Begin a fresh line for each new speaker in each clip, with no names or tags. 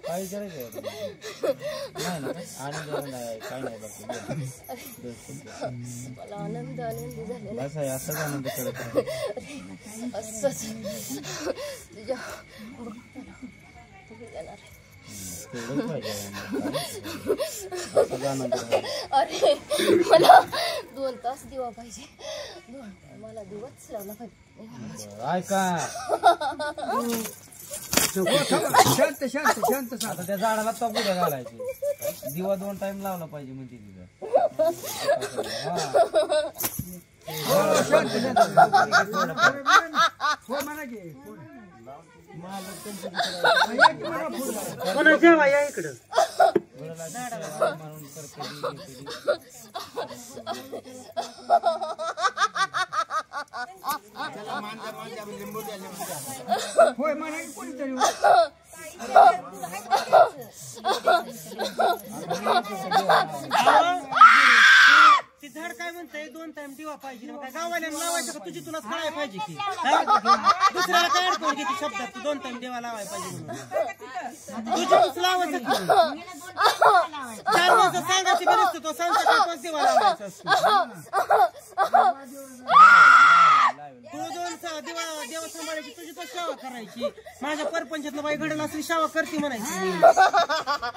काय करायचं नाही ना आनंद नाही काय नाही बाकी
मला आनंद झालेला
असं आहे असंच आनंद करत
असंच तुझ्या तुम्ही येणार
तेवढंच पाहिजे असंच आनंद
अरे मला 2 तास दिवा पाहिजे मला दिवस लावला पाहिजे
ऐका
शांत शांत शांत
आता त्या झाडाला तबुड्या घालायची दिवा 2 टाइम लावला पाहिजे म्हणते तिथं
या इकडं
म्हणून
होय मला कोणीतरी ती झाड काय म्हणतंय 2 टाइम दिवा पाहिजे काय गावाल्यानं लावायचं का तुझी तुलाच कळायला पाहिजे की दुसऱ्याला काय अडकवून घेते शब्दात तू 2 टाइम दिवा लावायला पाहिजे म्हणून तुझी तूच लावायचं 4 माणसं सांगायची बी नसतं तो सांगता तोच दिवा लावायचा असतो तू 2 देवा सांभाळायची तुझी तो सेवा करायची माझ्या परपंचातलं बाई घडलं असली सेवा करते म्हणायची मी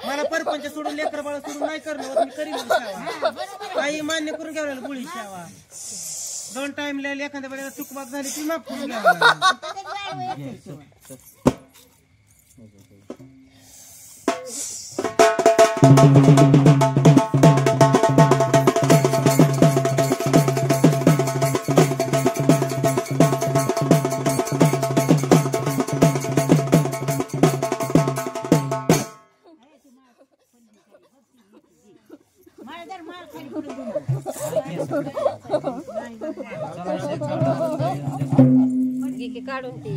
मला परपंच सोडून लेकर बाळ सोडून नाही करणं मी करीन सेवा काही मान्य करून घ्यावं लागेल गुळी सेवा 2 टाइम एखाद्या वेळेला चुकबाक झाली ती माफ करून घ्यावं लागेल
काढून ती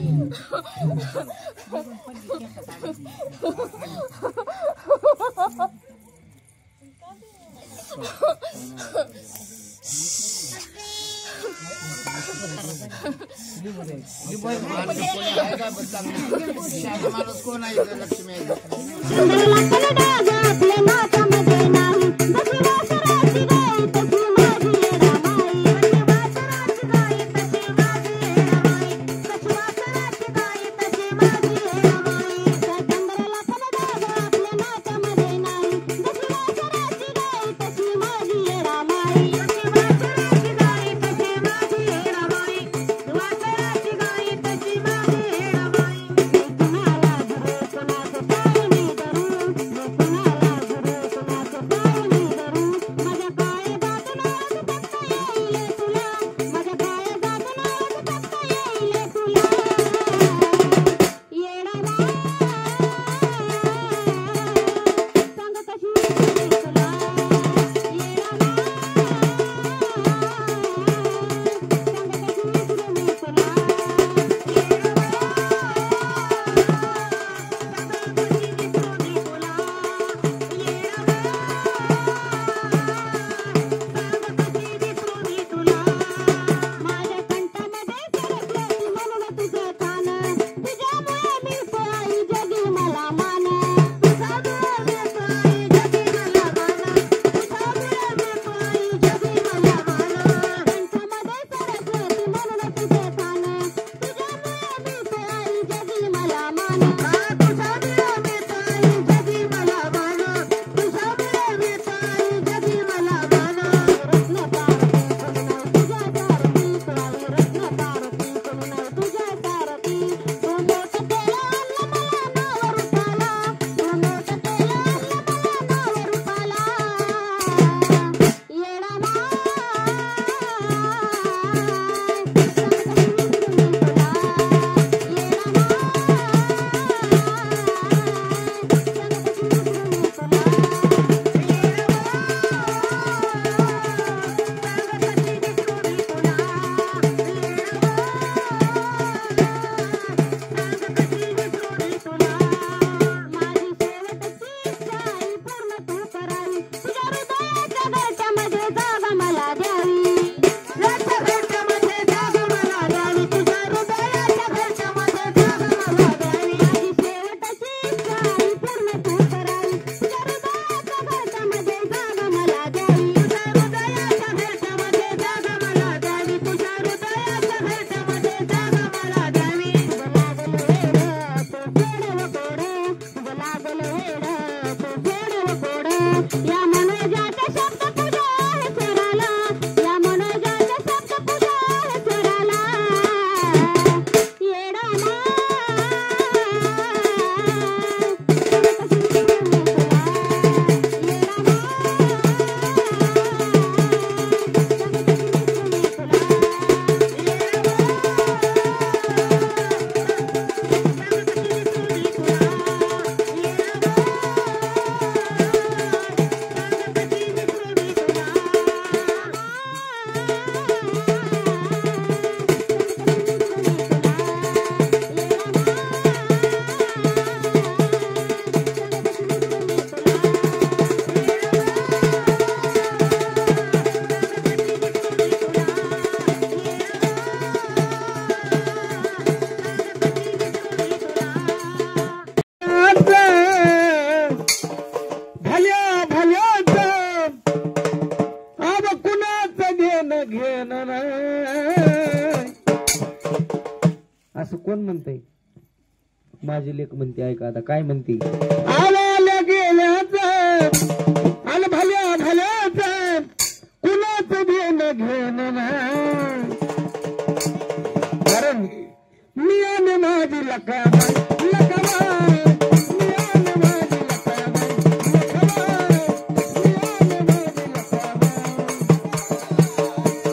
माणूस कोण आहे लक्ष्मी
म्हणते माझी लेक म्हणते ऐका आता काय म्हणते आल्या गेल्याच आल भल्या भल्याच कुणाच देणं घेणं नाही कारण मी आणि माझी लकाबाई लकाबाई मी आणि माझी लकाबाई लकाबाई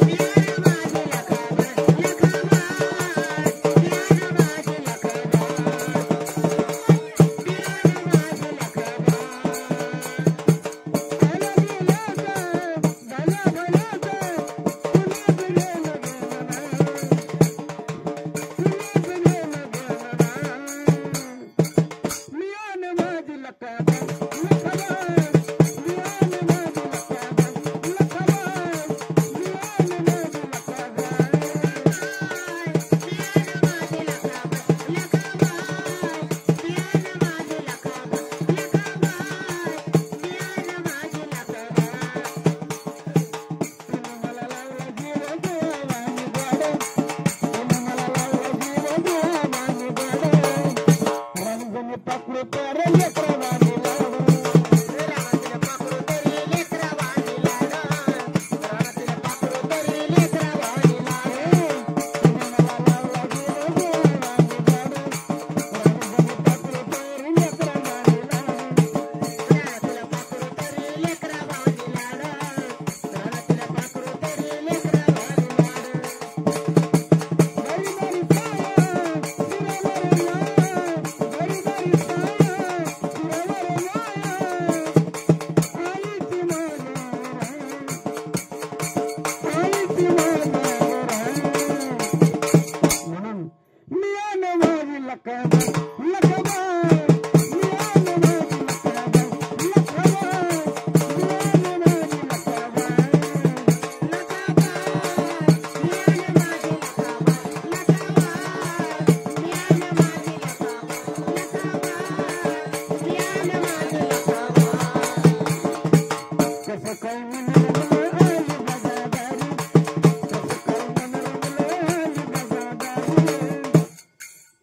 मी आणि माझी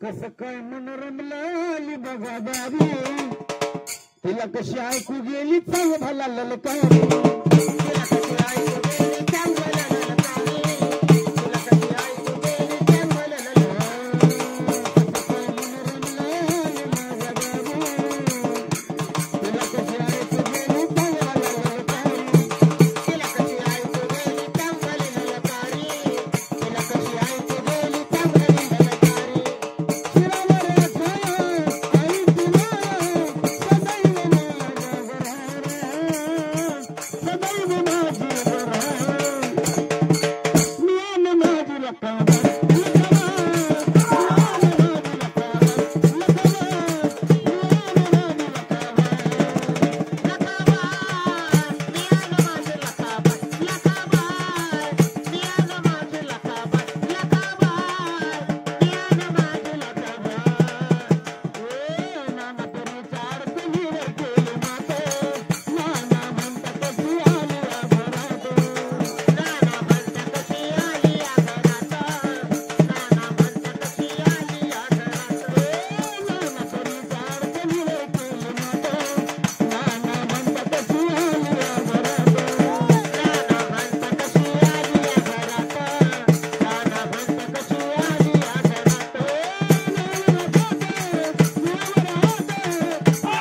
कसं काय मनोरमलाली बघा बाबी तिला कशी ऐकू गेली चांग भला ललकारी तिला कशी ऐकू गेली चांग भला ललकारी तिला कशी ऐकू गेली चांग भला ललकारी तिला कशी ऐकू गेली चांग भला ललकारी तिला कशी ऐकू गेली चांग भला ललकारी तिला कशी ऐकू गेली चांग भला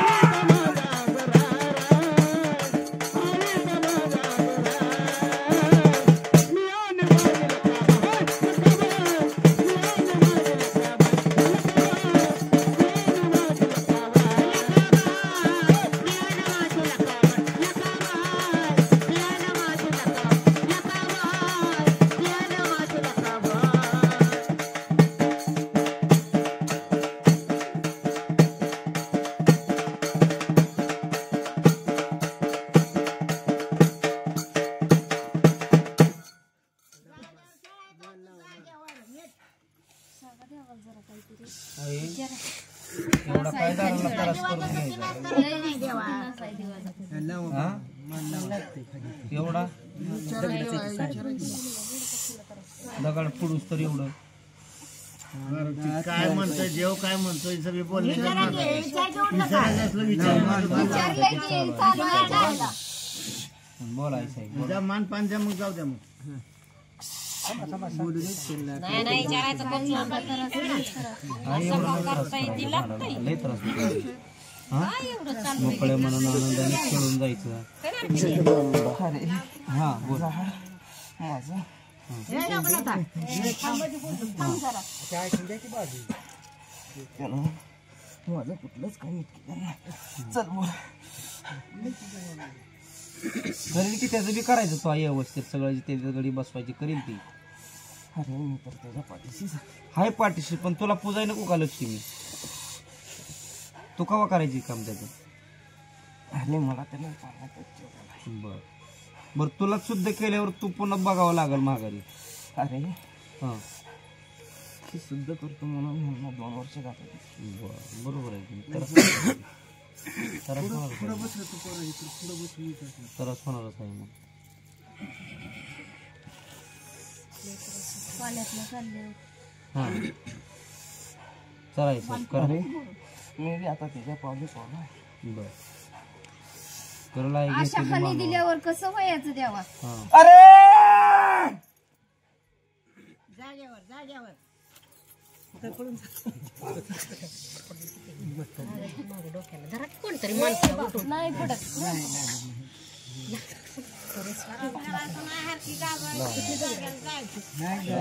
एवढा फायदा त्रास करून एवढा दगड पुडूस तर एवढं
काय म्हणतोय जेव काय म्हणतोय सगळे बोलले
विचारलंय की चालू आहे जायला.
बोलायचं आहे.
जा मान पान द्या मग जाऊ द्या मग
नाही विचारायचं पण
लय त्रास होतो. मोकळे म्हणून आनंदाने खेळून जायचं. हा बोल.
माझं कुठलंच काही चल बोल.
करेल की त्याचं बी करायचं तो व्यवस्थित सगळं त्याच्या गडी बसवायची करील ती.
अरे मी तर त्याच्या पाठीशी
हाय पाठीशी पण तुला पुजाय नको का लक्ष्मी? तू कवा करायची काम त्याचं?
अरे मला त्याला
बर बर तुला शुद्ध केल्यावर तू पुन्हा बघावं लागल माघारी.
अरे
हा
ते शुद्ध करतो म्हणून मला 2 वर्ष जातात.
बरोबर आहे की तरच होणारच आहे मग.
पाण्यातलं चाललं.
हा चालायचं कर.
मी बी आता त्याच्या पावली पावला.
बर करला
अशा खाली दिल्यावर कसं वयाचं द्यावा.
अरे
नाही पडत.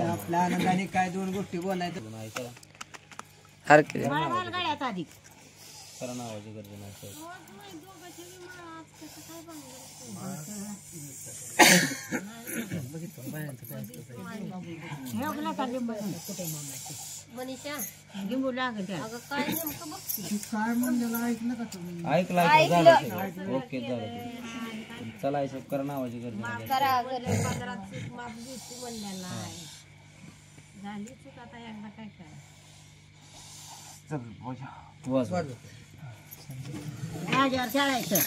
आपल्या आनंदाने काय 2 गोष्टी बोलायचं.
करा नावाची गरज नाही.
मनीषा अगं काय नेमकं बघ.
ऐकलं झालं. ओके झालं. चलायचं करा नावाची गरज नाही.
करा
वाजवा.
शाळेचं